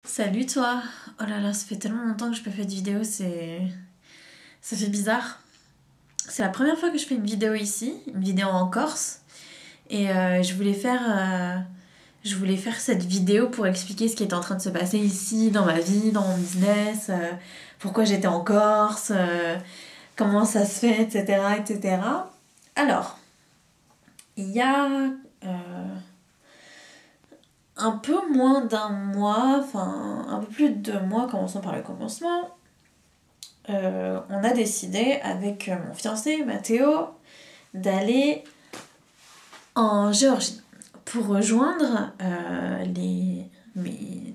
Salut toi! Oh là là, ça fait tellement longtemps que je n'ai pas fait de vidéo, ça fait bizarre. C'est la première fois que je fais une vidéo ici, une vidéo en Corse. Et je voulais faire cette vidéo pour expliquer ce qui était en train de se passer ici, dans ma vie, dans mon business, pourquoi j'étais en Corse, comment ça se fait, etc., etc. Alors, il y a un peu moins d'un mois, enfin un peu plus de 2 mois, commençons par le commencement, on a décidé avec mon fiancé Mathéo d'aller en Géorgie pour rejoindre mes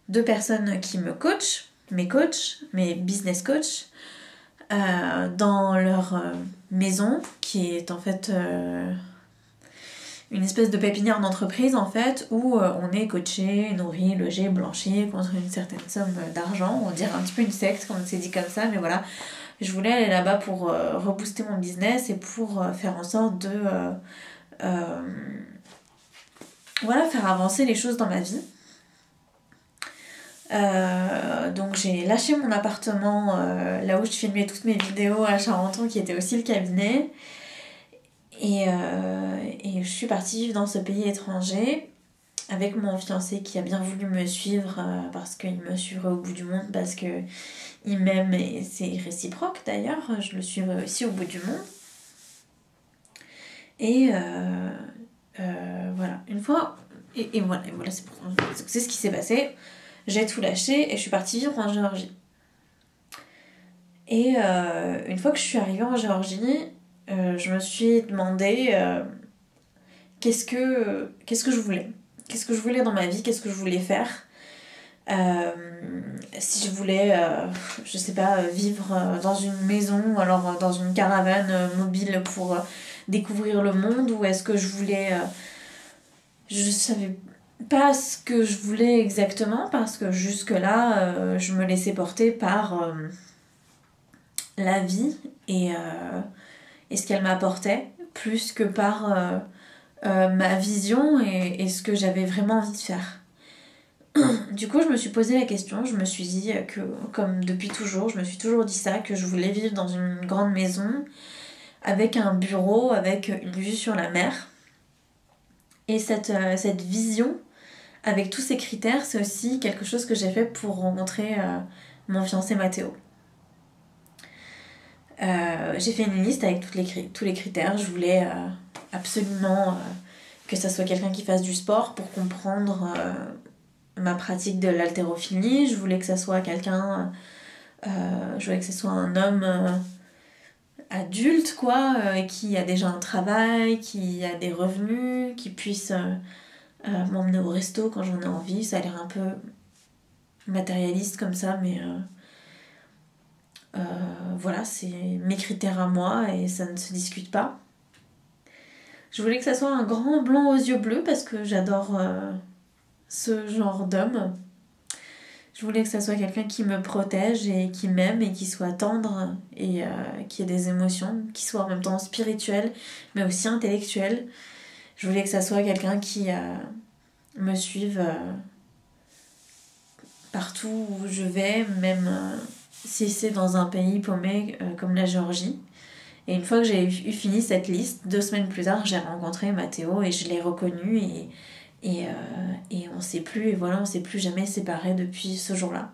deux personnes qui me coachent, mes business coachs, dans leur maison qui est en fait une espèce de pépinière d'entreprise en fait où on est coaché, nourri, logé, blanchi contre une certaine somme d'argent. On dirait un petit peu une secte quand on s'est dit comme ça, mais voilà. Je voulais aller là-bas pour rebooster mon business et pour faire en sorte de voilà, faire avancer les choses dans ma vie. Donc j'ai lâché mon appartement là où je filmais toutes mes vidéos à Charenton qui était aussi le cabinet. Et je suis partie vivre dans ce pays étranger avec mon fiancé qui a bien voulu me suivre parce qu'il me suivrait au bout du monde, parce qu'il m'aime et c'est réciproque d'ailleurs, je le suivrai aussi au bout du monde. Et voilà, une fois, et voilà c'est ce qui s'est passé. J'ai tout lâché et je suis partie vivre en Géorgie. Et une fois que je suis arrivée en Géorgie, je me suis demandé qu'est-ce que je voulais. Qu'est-ce que je voulais dans ma vie, qu'est-ce que je voulais faire. Si je voulais, je sais pas, vivre dans une maison ou alors dans une caravane mobile pour découvrir le monde, ou est-ce que je voulais... je savais pas ce que je voulais exactement parce que jusque-là, je me laissais porter par la vie et ce qu'elle m'apportait, plus que par ma vision et ce que j'avais vraiment envie de faire. Du coup, je me suis posé la question, je me suis dit que, comme depuis toujours, je me suis toujours dit ça, que je voulais vivre dans une grande maison, avec un bureau, avec une vue sur la mer. Et cette vision, avec tous ces critères, c'est aussi quelque chose que j'ai fait pour rencontrer mon fiancé Mathéo. J'ai fait une liste avec tous les critères. Je voulais absolument que ça soit quelqu'un qui fasse du sport pour comprendre ma pratique de l'haltérophilie. Je voulais que ça soit quelqu'un... je voulais que ce soit un homme adulte, quoi, qui a déjà un travail, qui a des revenus, qui puisse m'emmener au resto quand j'en ai envie. Ça a l'air un peu matérialiste comme ça, mais... voilà, c'est mes critères à moi et ça ne se discute pas. Je voulais que ça soit un grand blond aux yeux bleus parce que j'adore ce genre d'homme. Je voulais que ça soit quelqu'un qui me protège et qui m'aime et qui soit tendre et qui ait des émotions, qui soit en même temps spirituel mais aussi intellectuel. Je voulais que ça soit quelqu'un qui me suive partout où je vais, même si c'est dans un pays paumé comme la Géorgie. Et une fois que j'ai eu fini cette liste, 2 semaines plus tard, j'ai rencontré Mathéo et je l'ai reconnu et on s'est plus jamais séparés depuis ce jour-là.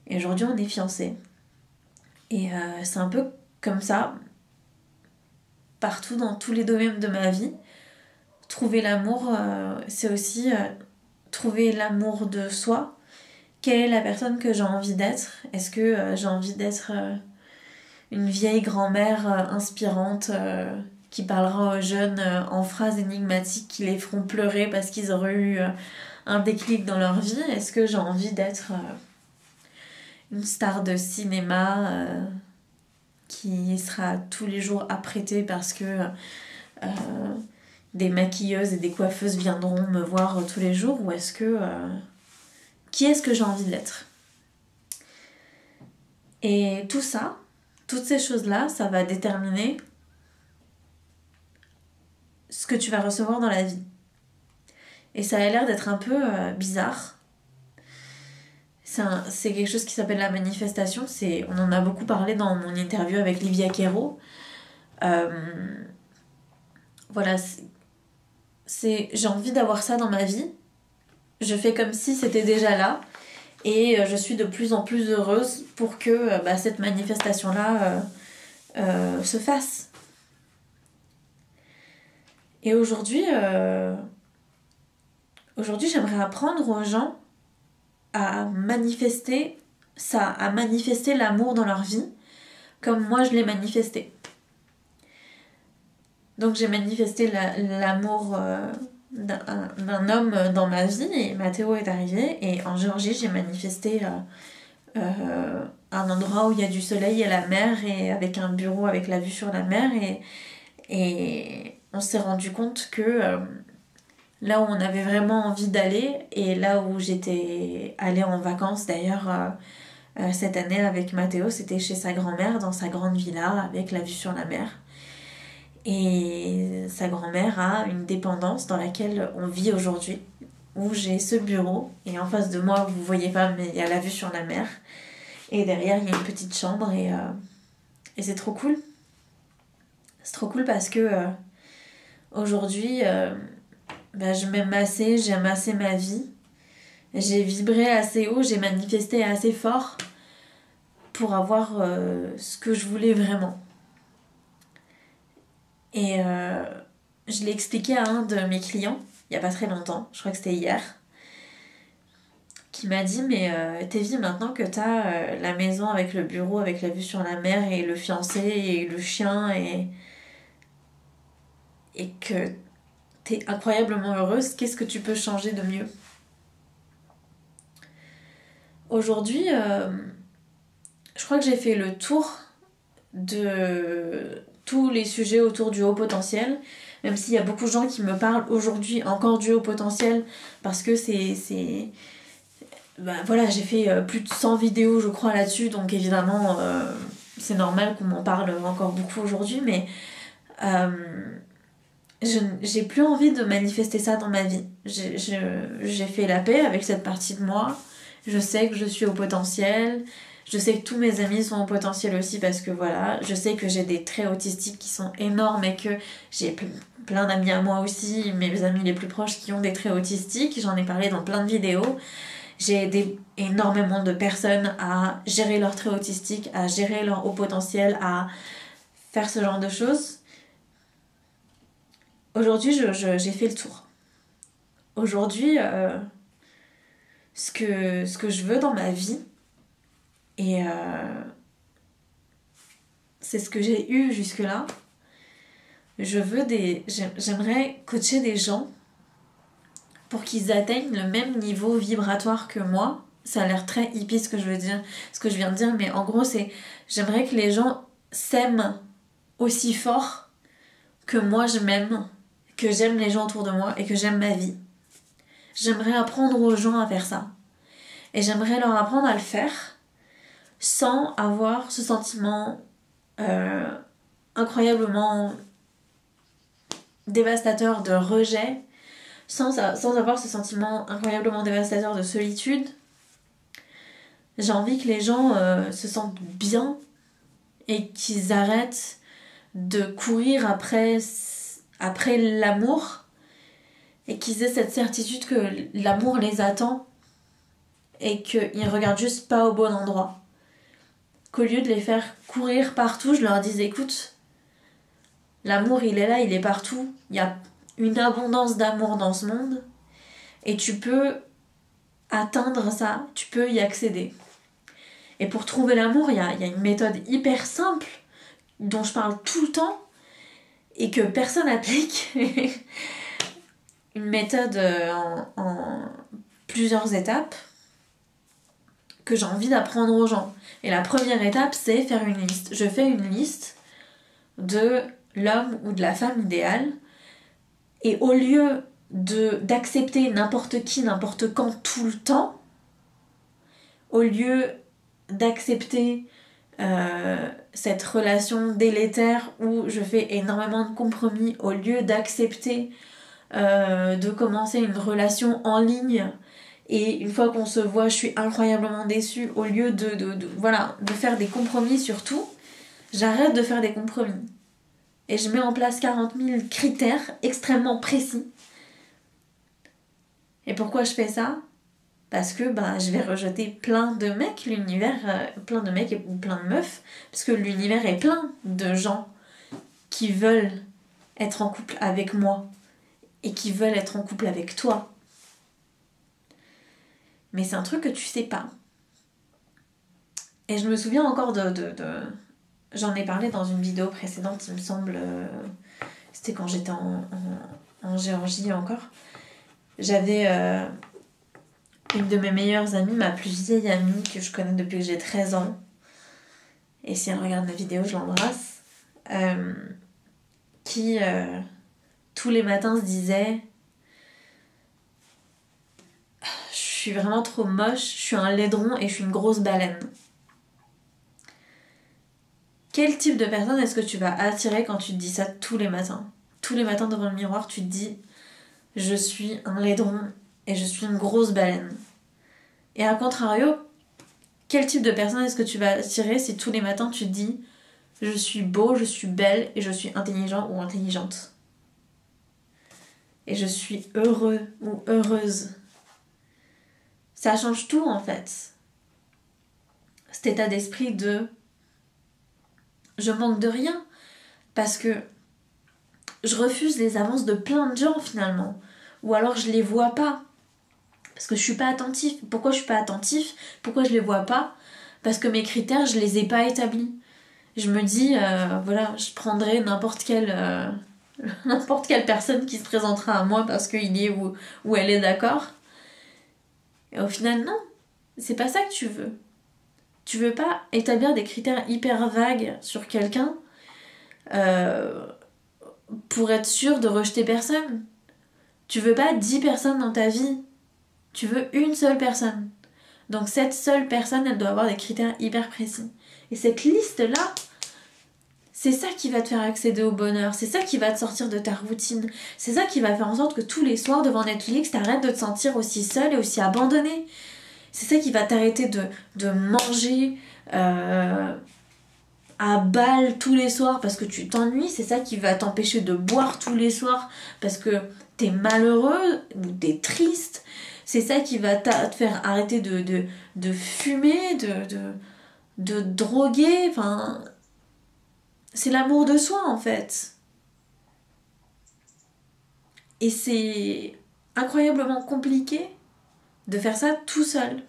Et aujourd'hui, on est fiancés. Et c'est un peu comme ça, partout dans tous les domaines de ma vie. Trouver l'amour, c'est aussi trouver l'amour de soi. Quelle est la personne que j'ai envie d'être ? Est-ce que j'ai envie d'être une vieille grand-mère inspirante qui parlera aux jeunes en phrases énigmatiques qui les feront pleurer parce qu'ils auraient eu un déclic dans leur vie ? Est-ce que j'ai envie d'être une star de cinéma qui sera tous les jours apprêtée parce que des maquilleuses et des coiffeuses viendront me voir tous les jours ? Ou est-ce que... qui est-ce que j'ai envie d'être ? Et tout ça, toutes ces choses-là, ça va déterminer ce que tu vas recevoir dans la vie. Et ça a l'air d'être un peu bizarre, c'est quelque chose qui s'appelle la manifestation. On en a beaucoup parlé dans mon interview avec Livia Quero. Voilà, j'ai envie d'avoir ça dans ma vie. Je fais comme si c'était déjà là. Et je suis de plus en plus heureuse pour que cette manifestation-là se fasse. Et aujourd'hui, j'aimerais apprendre aux gens à manifester ça, à manifester l'amour dans leur vie, comme moi je l'ai manifesté. Donc j'ai manifesté l'amour d'un homme dans ma vie, et Mathéo est arrivé, et en Géorgie j'ai manifesté un endroit où il y a du soleil et la mer, et avec un bureau avec la vue sur la mer, et on s'est rendu compte que là où on avait vraiment envie d'aller, et là où j'étais allée en vacances d'ailleurs cette année avec Mathéo, c'était chez sa grand-mère dans sa grande villa avec la vue sur la mer. Et sa grand-mère a une dépendance dans laquelle on vit aujourd'hui, où j'ai ce bureau, et en face de moi, vous voyez pas, mais il y a la vue sur la mer. Et derrière, il y a une petite chambre, et c'est trop cool. C'est trop cool parce que aujourd'hui, je m'aime assez, j'aime assez ma vie. J'ai vibré assez haut, j'ai manifesté assez fort pour avoir ce que je voulais vraiment. Et je l'ai expliqué à un de mes clients, il n'y a pas très longtemps, je crois que c'était hier, qui m'a dit, mais Tévi, maintenant que t'as la maison avec le bureau, avec la vue sur la mer, et le fiancé, et le chien, et que t'es incroyablement heureuse, qu'est-ce que tu peux changer de mieux ? Aujourd'hui, je crois que j'ai fait le tour de tous les sujets autour du haut potentiel, même s'il y a beaucoup de gens qui me parlent aujourd'hui encore du haut potentiel, parce que voilà, j'ai fait plus de 100 vidéos je crois là-dessus, donc évidemment c'est normal qu'on m'en parle encore beaucoup aujourd'hui, mais j'ai plus envie de manifester ça dans ma vie. J'ai fait la paix avec cette partie de moi, je sais que je suis au potentiel. Je sais que tous mes amis sont au potentiel aussi parce que voilà, je sais que j'ai des traits autistiques qui sont énormes et que j'ai plein d'amis à moi aussi, mes amis les plus proches qui ont des traits autistiques, j'en ai parlé dans plein de vidéos. J'ai aidé énormément de personnes à gérer leurs traits autistiques, à gérer leur haut potentiel, à faire ce genre de choses. Aujourd'hui, j'ai fait le tour. Aujourd'hui, ce que je veux dans ma vie, et c'est ce que j'ai eu jusque-là. J'aimerais coacher des gens pour qu'ils atteignent le même niveau vibratoire que moi. Ça a l'air très hippie ce que je viens de dire, mais en gros j'aimerais que les gens s'aiment aussi fort que moi je m'aime, que j'aime les gens autour de moi et que j'aime ma vie. J'aimerais apprendre aux gens à faire ça. Et j'aimerais leur apprendre à le faire sans avoir ce sentiment incroyablement dévastateur de rejet, sans avoir ce sentiment incroyablement dévastateur de solitude. J'ai envie que les gens se sentent bien et qu'ils arrêtent de courir après l'amour, et qu'ils aient cette certitude que l'amour les attend et qu'ils regardent juste pas au bon endroit. Qu'au lieu de les faire courir partout, je leur dise, écoute, l'amour il est là, il est partout, il y a une abondance d'amour dans ce monde, et tu peux atteindre ça, tu peux y accéder. Et pour trouver l'amour, il y a une méthode hyper simple, dont je parle tout le temps, et que personne n'applique. Une méthode en plusieurs étapes, que j'ai envie d'apprendre aux gens. Et la première étape, c'est faire une liste. Je fais une liste de l'homme ou de la femme idéale, et au lieu d'accepter n'importe qui, n'importe quand, tout le temps, au lieu d'accepter cette relation délétère où je fais énormément de compromis, au lieu d'accepter de commencer une relation en ligne et une fois qu'on se voit, je suis incroyablement déçue, au lieu de faire des compromis sur tout, j'arrête de faire des compromis. Et je mets en place 40 000 critères extrêmement précis. Et pourquoi je fais ça ? Parce que je vais rejeter plein de mecs, l'univers, plein de mecs ou plein de meufs, parce que l'univers est plein de gens qui veulent être en couple avec moi et qui veulent être en couple avec toi. Mais c'est un truc que tu sais pas. Et je me souviens encore j'en ai parlé dans une vidéo précédente, il me semble, c'était quand j'étais en Géorgie encore. J'avais une de mes meilleures amies, ma plus vieille amie que je connais depuis que j'ai 13 ans. Et si elle regarde ma vidéo, je l'embrasse. Qui tous les matins se disait: je suis vraiment trop moche, je suis un laidron et je suis une grosse baleine. Quel type de personne est-ce que tu vas attirer quand tu te dis ça tous les matins ? Tous les matins devant le miroir, tu te dis: je suis un laidron et je suis une grosse baleine. Et à contrario, quel type de personne est-ce que tu vas attirer si tous les matins tu te dis: je suis beau, je suis belle et je suis intelligent ou intelligente. Et je suis heureux ou heureuse. Ça change tout en fait. Cet état d'esprit de je manque de rien parce que je refuse les avances de plein de gens finalement. Ou alors je les vois pas. Parce que je suis pas attentif. Pourquoi je suis pas attentif ? Pourquoi je les vois pas ? Parce que mes critères, je les ai pas établis. Je me dis, je prendrai n'importe quelle personne qui se présentera à moi parce qu'il est ou elle est d'accord. Et au final, non. C'est pas ça que tu veux. Tu veux pas établir des critères hyper vagues sur quelqu'un pour être sûr de rejeter personne. Tu veux pas 10 personnes dans ta vie. Tu veux une seule personne. Donc cette seule personne, elle doit avoir des critères hyper précis. Et cette liste-là, c'est ça qui va te faire accéder au bonheur. C'est ça qui va te sortir de ta routine. C'est ça qui va faire en sorte que tous les soirs devant Netflix, t'arrêtes de te sentir aussi seule et aussi abandonnée. C'est ça qui va t'arrêter de manger à balle tous les soirs parce que tu t'ennuies. C'est ça qui va t'empêcher de boire tous les soirs parce que t'es malheureux ou t'es triste. C'est ça qui va te faire arrêter de fumer, de droguer. Enfin, c'est l'amour de soi en fait. Et c'est incroyablement compliqué de faire ça tout seul.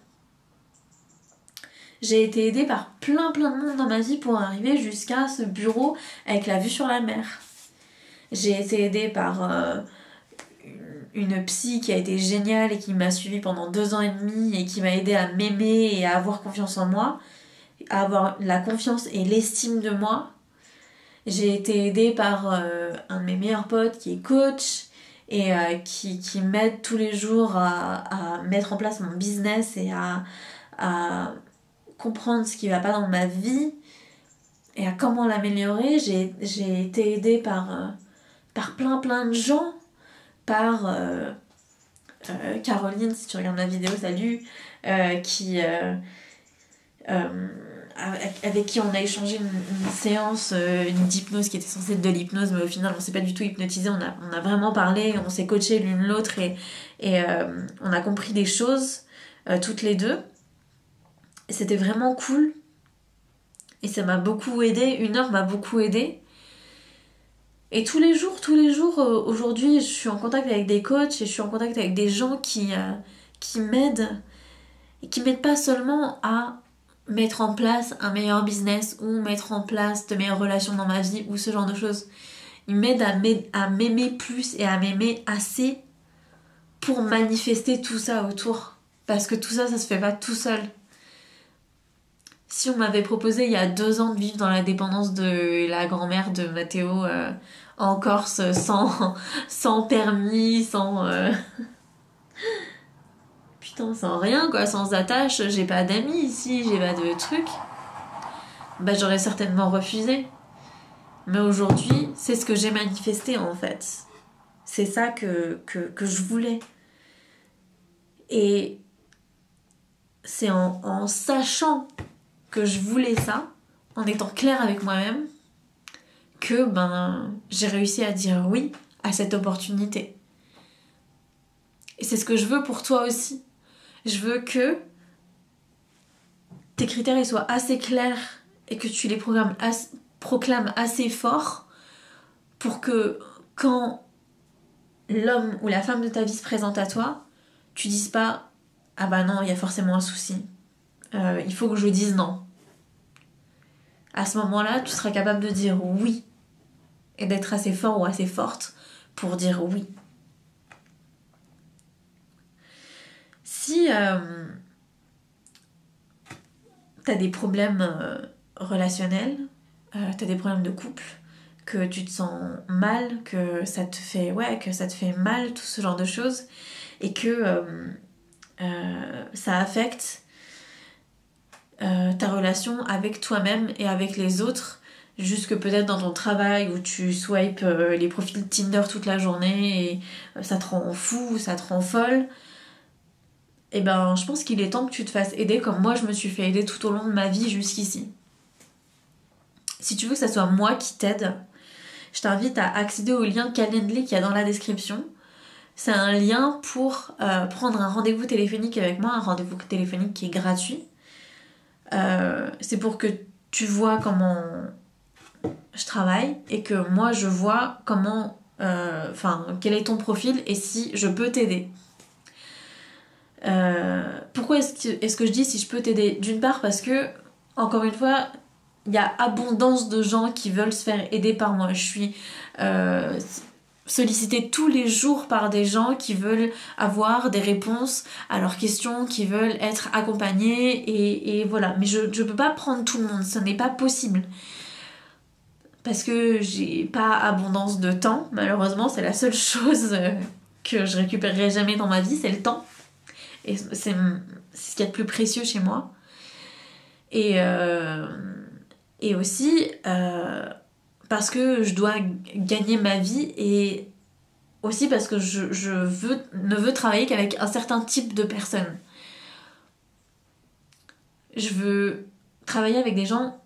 J'ai été aidée par plein de monde dans ma vie pour arriver jusqu'à ce bureau avec la vue sur la mer. J'ai été aidée par une psy qui a été géniale et qui m'a suivie pendant 2 ans et demi et qui m'a aidée à m'aimer et à avoir confiance en moi, à avoir la confiance et l'estime de moi. J'ai été aidée par un de mes meilleurs potes qui est coach et qui m'aide tous les jours à mettre en place mon business et à comprendre ce qui va pas dans ma vie et à comment l'améliorer. J'ai été aidée par plein de gens, par Caroline, si tu regardes ma vidéo, salut, avec qui on a échangé une séance d'hypnose qui était censée être de l'hypnose, mais au final on s'est pas du tout hypnotisé, on a vraiment parlé, on s'est coaché l'une l'autre et on a compris des choses toutes les deux. Et c'était vraiment cool. Et ça m'a beaucoup aidé, 1 heure m'a beaucoup aidé. Et tous les jours, aujourd'hui, je suis en contact avec des coachs et je suis en contact avec des gens qui m'aident. Et qui m'aident pas seulement à mettre en place un meilleur business ou mettre en place de meilleures relations dans ma vie ou ce genre de choses. Ils m'aident à m'aimer plus et à m'aimer assez pour manifester tout ça autour. Parce que tout ça, ça se fait pas tout seul. Si on m'avait proposé il y a 2 ans de vivre dans la dépendance de la grand-mère de Mathéo en Corse sans permis, sans sans rien quoi, sans attache, j'ai pas d'amis ici, j'ai pas de trucs, j'aurais certainement refusé. Mais aujourd'hui, c'est ce que j'ai manifesté en fait. C'est ça que je voulais. Et c'est en sachant que je voulais ça, en étant claire avec moi-même, que j'ai réussi à dire oui à cette opportunité. Et c'est ce que je veux pour toi aussi. Je veux que tes critères ils soient assez clairs et que tu les proclames assez fort pour que quand l'homme ou la femme de ta vie se présente à toi, tu dises pas « Ah bah non, il y a forcément un souci. Il faut que je dise non. » À ce moment-là, tu seras capable de dire oui et d'être assez fort ou assez forte pour dire oui. Si t'as des problèmes relationnels, t'as des problèmes de couple, que tu te sens mal, que ça te fait mal, tout ce genre de choses, et que ça affecte ta relation avec toi-même et avec les autres, jusque peut-être dans ton travail où tu swipes les profils Tinder toute la journée et ça te rend fou, ça te rend folle, et je pense qu'il est temps que tu te fasses aider comme moi je me suis fait aider tout au long de ma vie jusqu'ici. Si tu veux que ça soit moi qui t'aide, je t'invite à accéder au lien Calendly qu'il y a dans la description. C'est un lien pour prendre un rendez-vous téléphonique avec moi, un rendez-vous téléphonique qui est gratuit. C'est pour que tu vois comment je travaille et que moi je vois quel est ton profil et si je peux t'aider. Pourquoi est-ce que je dis si je peux t'aider? D'une part parce que, encore une fois, il y a abondance de gens qui veulent se faire aider par moi. Je suis sollicitée tous les jours par des gens qui veulent avoir des réponses à leurs questions, qui veulent être accompagnés et voilà. Mais je peux pas prendre tout le monde, ce n'est pas possible. Parce que j'ai pas abondance de temps, malheureusement, c'est la seule chose que je récupérerai jamais dans ma vie, c'est le temps. Et c'est ce qu'il y a de plus précieux chez moi. Et aussi parce que je dois gagner ma vie et aussi parce que je ne veux travailler qu'avec un certain type de personnes. Je veux travailler avec des gens,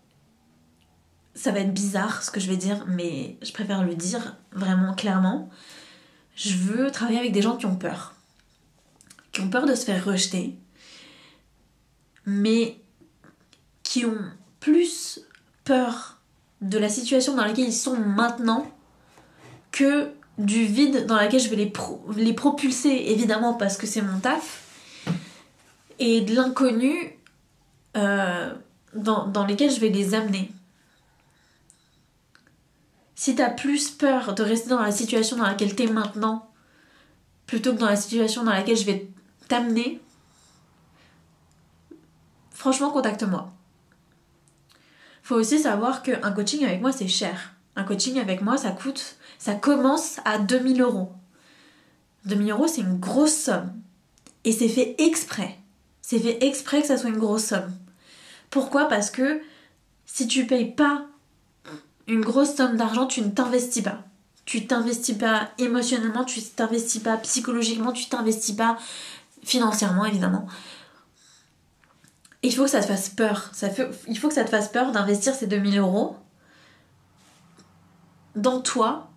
ça va être bizarre ce que je vais dire, mais je préfère le dire vraiment clairement. Je veux travailler avec des gens qui ont peur de se faire rejeter, mais qui ont plus peur de la situation dans laquelle ils sont maintenant que du vide dans lequel je vais les propulser, évidemment parce que c'est mon taf, et de l'inconnu dans lequel je vais les amener. Si t'as plus peur de rester dans la situation dans laquelle t'es maintenant plutôt que dans la situation dans laquelle je vais t'amener, franchement, contacte-moi. Faut aussi savoir qu'un coaching avec moi, c'est cher. Un coaching avec moi, ça commence à 2000 €. 2000 €, c'est une grosse somme. Et c'est fait exprès. C'est fait exprès que ça soit une grosse somme. Pourquoi ? Parce que si tu payes pas une grosse somme d'argent, tu ne t'investis pas. Tu t'investis pas émotionnellement, tu t'investis pas psychologiquement, tu t'investis pas financièrement, évidemment. Et il faut que ça te fasse peur. Il faut que ça te fasse peur d'investir ces 2000 € dans toi.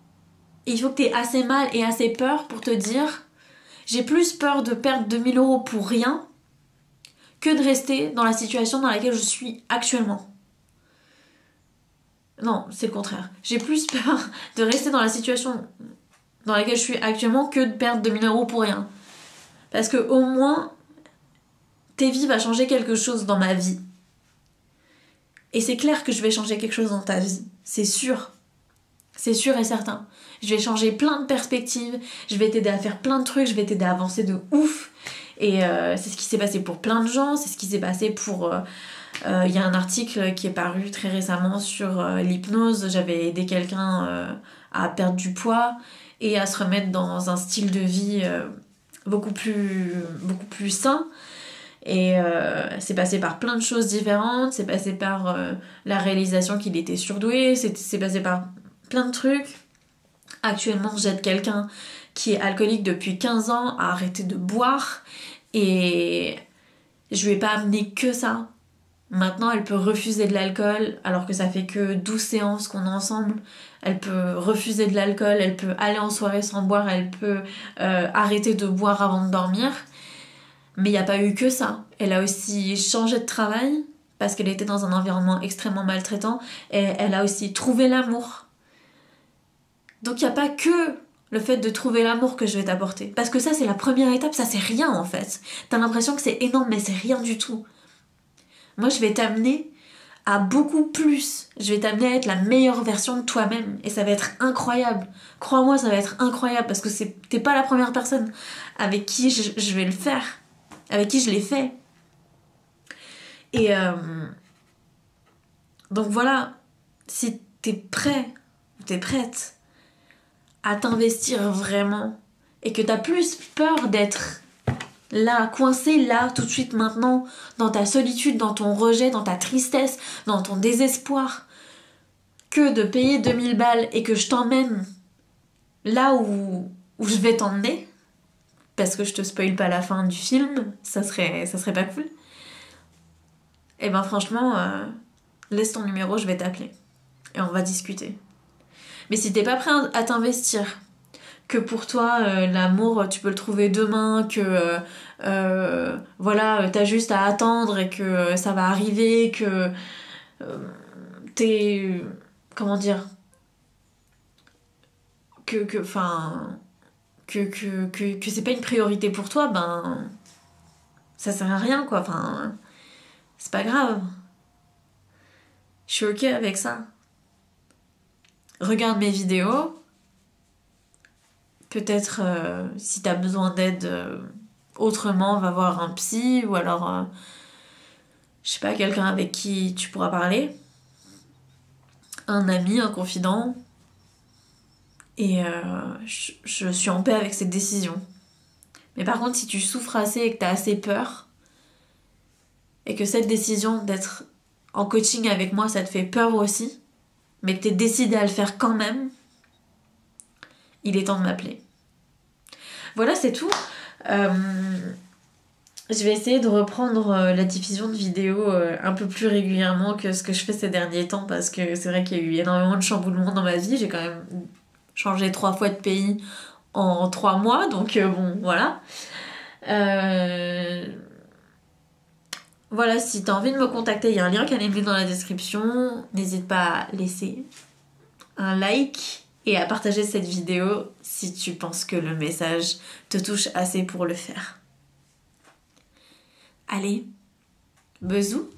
Et il faut que tu aies assez mal et assez peur pour te dire j'ai plus peur de perdre 2000 € pour rien que de rester dans la situation dans laquelle je suis actuellement. Non, c'est le contraire. J'ai plus peur de rester dans la situation dans laquelle je suis actuellement que de perdre 2000 € pour rien. Parce que au moins, tes vies va changer quelque chose dans ma vie. Et c'est clair que je vais changer quelque chose dans ta vie. C'est sûr. C'est sûr et certain. Je vais changer plein de perspectives, je vais t'aider à faire plein de trucs, je vais t'aider à avancer de ouf. Et c'est ce qui s'est passé pour plein de gens, c'est ce qui s'est passé pour... Il y a un article qui est paru très récemment sur l'hypnose. J'avais aidé quelqu'un à perdre du poids et à se remettre dans un style de vie beaucoup plus sain. Et c'est passé par plein de choses différentes, c'est passé par la réalisation qu'il était surdoué, c'est passé par plein de trucs. Actuellement, j'aide quelqu'un qui est alcoolique depuis 15 ans à arrêter de boire et Je lui ai pas amené que ça. Maintenant, elle peut refuser de l'alcool, alors que ça fait que 12 séances qu'on est ensemble. Elle peut refuser de l'alcool, elle peut aller en soirée sans boire, elle peut arrêter de boire avant de dormir. Mais il n'y a pas eu que ça. Elle a aussi changé de travail, parce qu'elle était dans un environnement extrêmement maltraitant, et elle a aussi trouvé l'amour. Donc il n'y a pas que le fait de trouver l'amour que je vais t'apporter. Parce que ça, c'est la première étape, ça c'est rien en fait. T'as l'impression que c'est énorme, mais c'est rien du tout. Moi, je vais t'amener à beaucoup plus. Je vais t'amener à être la meilleure version de toi-même. Et ça va être incroyable. Crois-moi, ça va être incroyable parce que t'es pas la première personne avec qui je vais le faire. Avec qui je l'ai fait. Et donc voilà, si t'es prêt, t'es prête à t'investir vraiment et que t'as plus peur d'être là, coincé là, tout de suite maintenant, dans ta solitude, dans ton rejet, dans ta tristesse, dans ton désespoir, que de payer 2000 balles et que je t'emmène là où je vais t'emmener, parce que je te spoil pas la fin du film, ça serait pas cool. Et ben franchement, laisse ton numéro, je vais t'appeler. Et on va discuter. Mais si t'es pas prêt à t'investir, que pour toi, l'amour, tu peux le trouver demain, que voilà, t'as juste à attendre et que ça va arriver, que t'es... Comment dire que c'est pas une priorité pour toi, ben... Ça sert à rien, quoi. Enfin, c'est pas grave. Je suis ok avec ça. Regarde mes vidéos. Peut-être, si t'as besoin d'aide autrement, va voir un psy ou alors, je sais pas, quelqu'un avec qui tu pourras parler. Un ami, un confident. Et je suis en paix avec cette décision. Mais par contre, si tu souffres assez et que t'as assez peur, et que cette décision d'être en coaching avec moi, ça te fait peur aussi, mais que t'es décidé à le faire quand même, il est temps de m'appeler. Voilà, c'est tout. Je vais essayer de reprendre la diffusion de vidéos un peu plus régulièrement que ce que je fais ces derniers temps, parce que c'est vrai qu'il y a eu énormément de chamboulements dans ma vie. J'ai quand même changé 3 fois de pays en 3 mois, donc bon, voilà. Voilà, si t'as envie de me contacter, il y a un lien qui est mis dans la description. N'hésite pas à laisser un like et à partager cette vidéo si tu penses que le message te touche assez pour le faire. Allez, bisous!